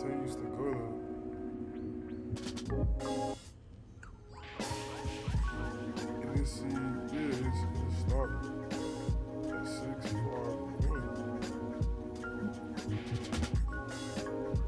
continues to go though. And let's see, yeah, it's stopped at 6-5-1.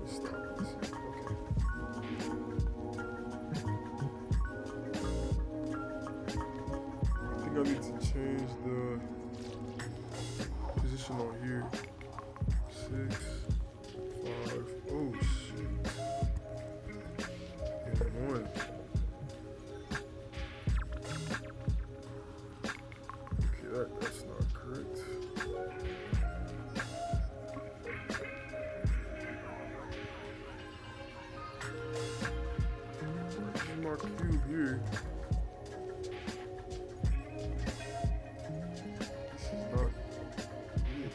Let's stop this. Okay. I think I need to change the position on here. 6, 5. Oh shit. And 1. Okay, that's not correct. Where's my cube here? This is not it.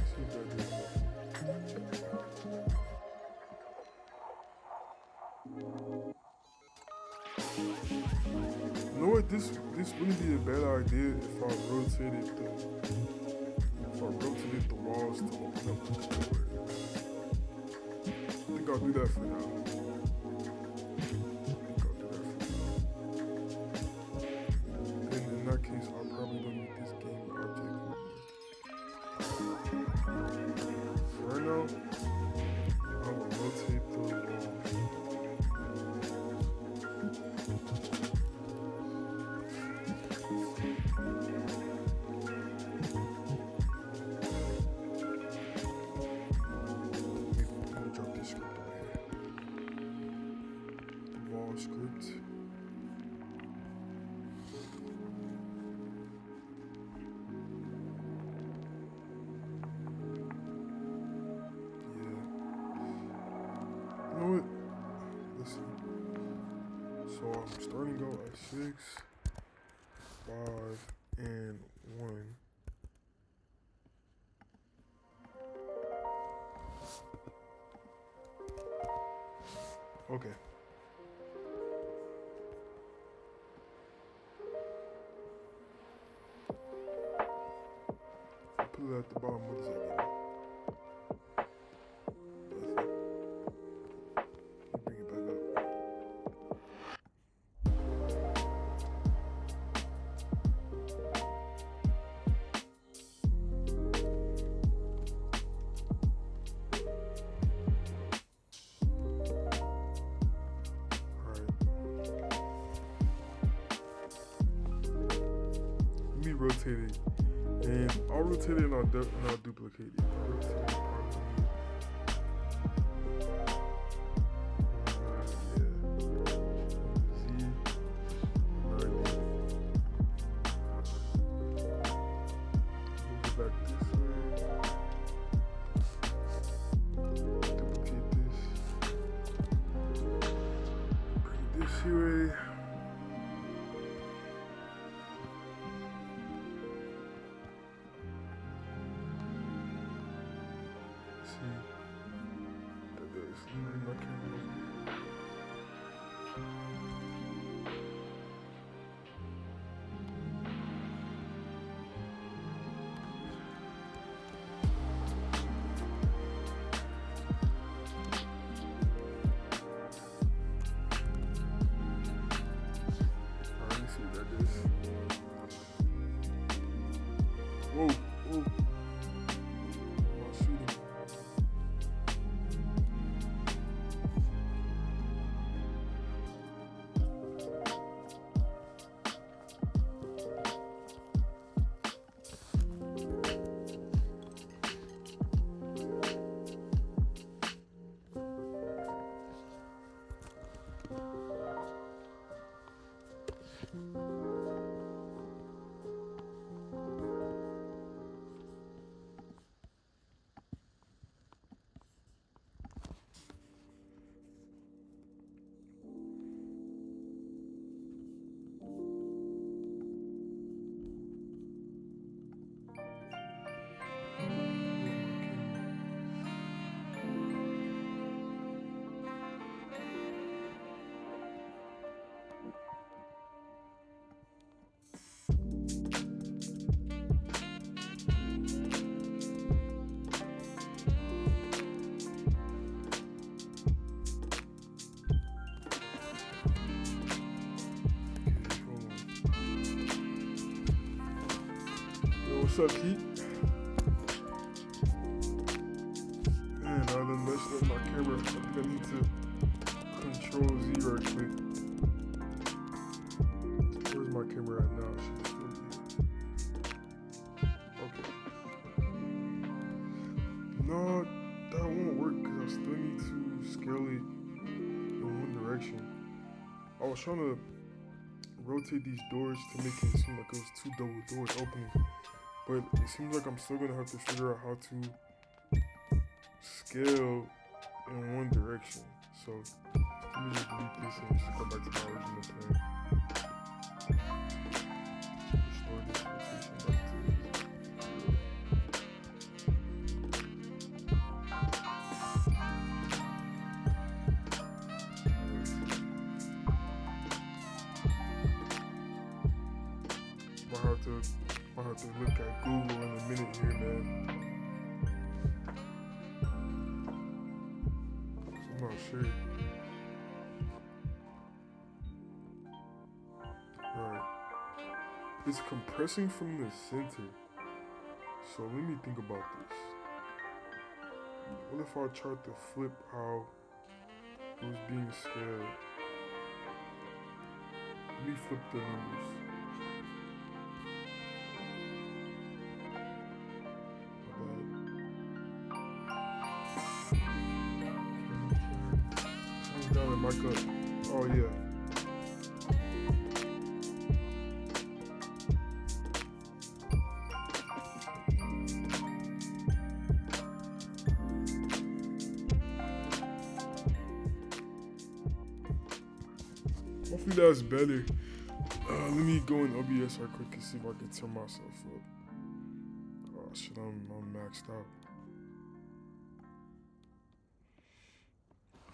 See if that did You know what? This wouldn't be a bad idea if I rotated the walls to open up the doorway. I think I'll do that for now. Then in that case, I probably don't need this game object anymore. For right now, I will rotate the walls. Script. Yeah. You know what? Listen. So I'm starting out at 6, 5, and 1. Okay. Put it at the bottom. What does that mean? Bring it back up. Alright. Let me rotate it. And I'll rotate it and I'll duplicate it. What's up, Keith? Man, I done messed up my camera. I think I need to Control Z right quick. Where's my camera at now? She's still here. Okay. No, that won't work because I still need to scale it in one direction. I was trying to rotate these doors to make it seem like it was two double doors opening, but it seems like I'm still gonna have to figure out how to scale in one direction. So let me just delete this and just go back to my original plan. Restore this rotation back to zero. Might have to look at Google in a minute here, man. I'm not sure. Alright. It's compressing from the center. So let me think about this. What if I tried to flip how it was being scaled? Let me flip the numbers. Down the mic up. Oh yeah. Hopefully that's better. Let me go in OBS right quick and see if I can turn myself up. Oh shit, I'm maxed out.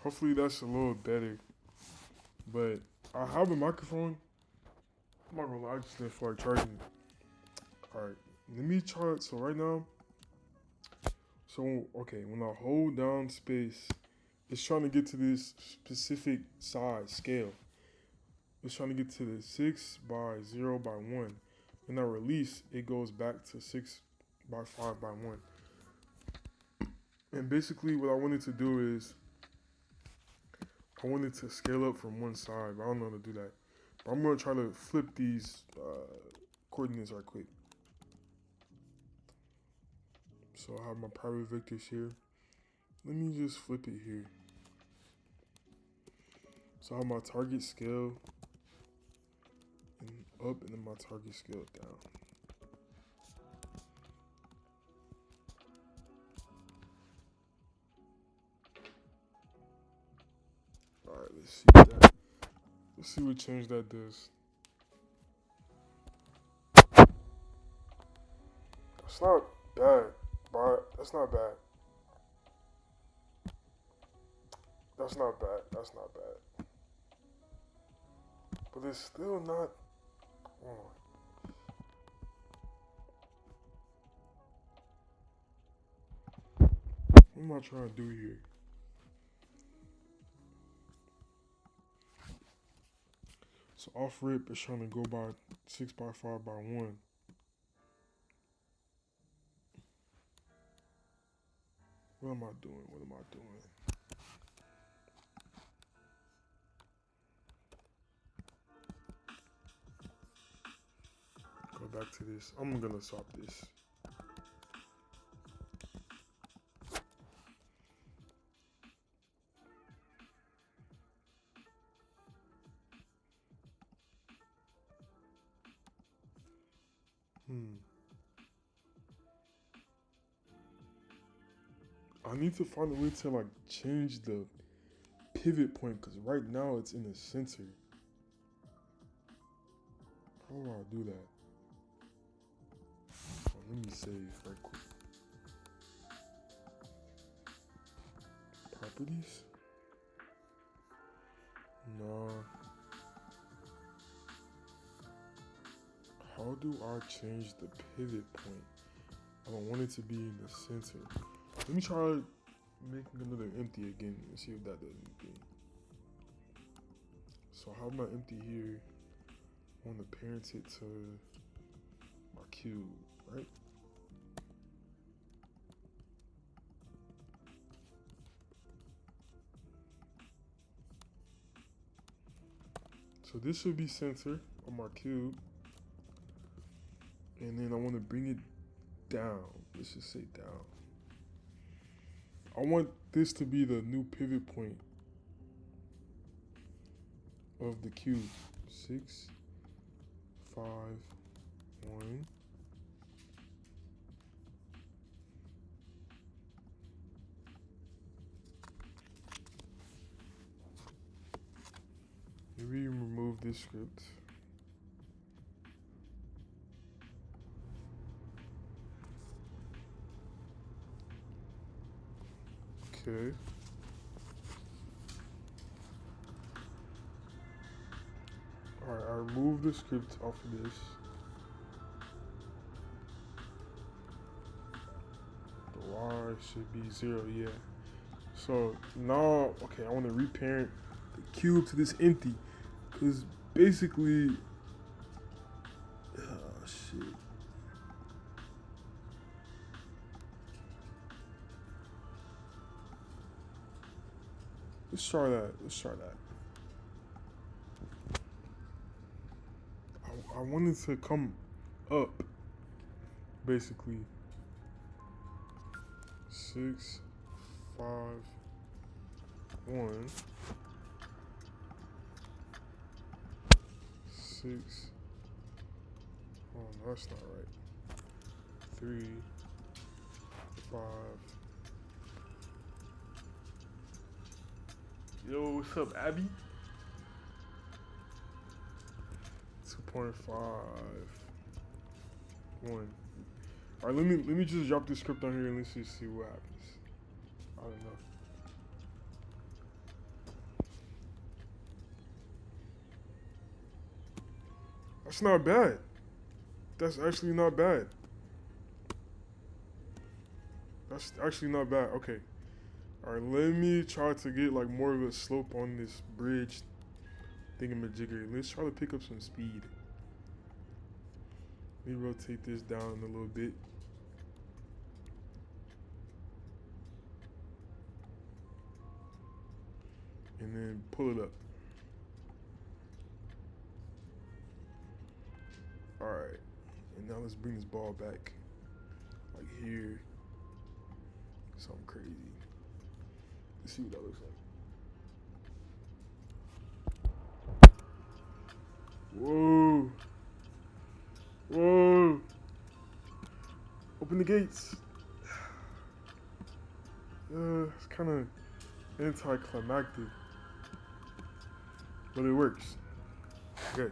Hopefully that's a little better. But I have a microphone. I'm not gonna lie, I just didn't feel like charging it. Alright, let me try it. So right now, okay, when I hold down space, it's trying to get to this specific size scale. It's trying to get to the 6 by 0 by 1. When I release, it goes back to 6 by 5 by 1. And basically what I wanted to do is, I wanted to scale up from one side, but I don't know how to do that. But I'm going to try to flip these coordinates right quick. So I have my private vectors here. Let me just flip it here. So I have my target scale and up, and then my target scale down. Alright, let's see what change that does. That's not bad, but that's not bad. That's not bad. That's not bad. But it's still not. What am I trying to do here? So off rip is trying to go by 6 by 5 by 1. What am I doing? What am I doing? Go back to this. I'm gonna swap this. I need to find a way to like change the pivot point because right now it's in the center. How do I do that? Oh, let me save right quick. Properties? No. How do I change the pivot point? I don't want it to be in the center. Let me try making another empty again and see if that does anything. So I have my empty here. I want to parent it to my cube, right? So this should be center on my cube. And then I want to bring it down. Let's just say down. I want this to be the new pivot point of the cube. 6, 5, 1. Maybe remove this script. Okay. Alright, I removed the script off of this. The Y should be 0, yeah. So now, okay, I want to reparent the cube to this empty. Because basically, oh shit. Let's try that. I wanted to come up, basically. 6, 5, 1. 6. Oh no, that's not right. 3, 5. Yo, what's up, Abby? 2.5. 1. Alright, let me just drop this script on here and let's just see what happens. I don't know. That's not bad. That's actually not bad. That's actually not bad. Okay. Alright, let me try to get like more of a slope on this bridge thingamajigger. Let's try to pick up some speed. Let me rotate this down a little bit. And then pull it up. Alright. And now let's bring this ball back. Like here. Something crazy. Let's see what that looks like. Whoa. Whoa. Open the gates. It's kind of anticlimactic. But it works. Yes.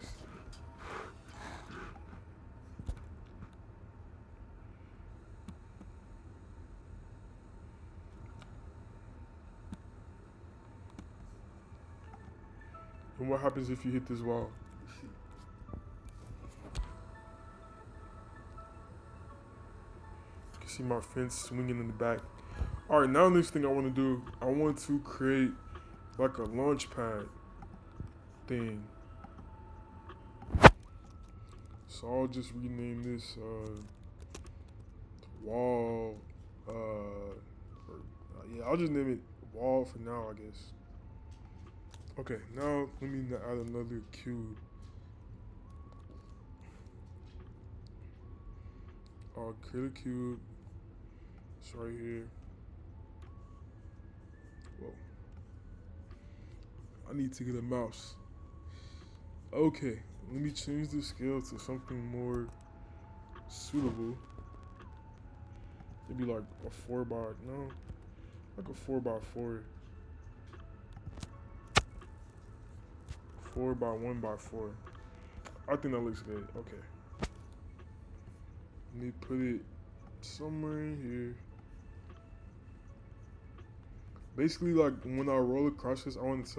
And what happens if you hit this wall? You can see my fence swinging in the back. All right, now next thing I want to do, I want to create like a launch pad thing. So I'll just rename this wall. Yeah, I'll just name it wall for now, I guess. Okay, now let me add another cube. I'll create a cube. It's right here. Whoa. I need to get a mouse. Okay, let me change the scale to something more suitable. Maybe like a 4 by, no, like a 4 by 4. 4 by 1 by 4. I think that looks good. Okay. Let me put it somewhere in here. Basically, like when I roll across this, I want it to